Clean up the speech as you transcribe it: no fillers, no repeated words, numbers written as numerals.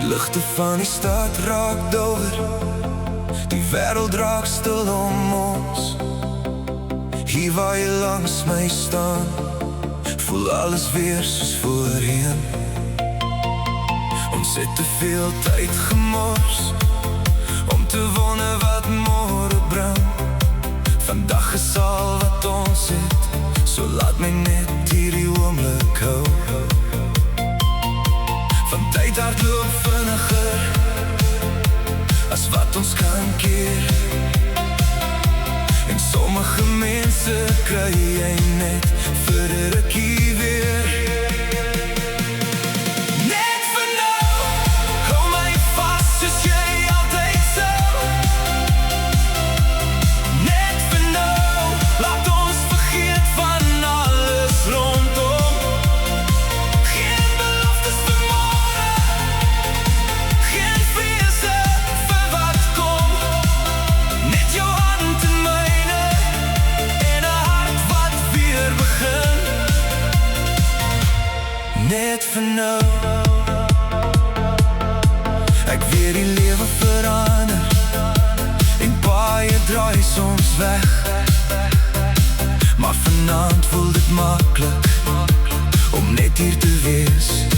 Die ligte van die stad raak dower, die wêreld raak stil om ons. Hier waar jy langs my staan, voel alles weer soos voorheen. Ons het te veel tyd gemors om te wonder wat môre bring. Vandag is al wat ons het, so laat my net hierdie oomblik hou. Van tyd hardloop vinniger as wat ons kan keer. En sommige mense kry jy net vir 'n rukkie weer. Net vir nou, hou my vas soos jy altyd sou. Net vir nou, laat ons vergeet van alles rondom. Geen beloftes vir môre, geen vrese vir wat kom. Net jou hand in myne en 'n hart wat weer begin. Net vir nou, ek weet die lewe verander en baie draai soms weg. Maar vanaand voel dit maklik om net hier te wees.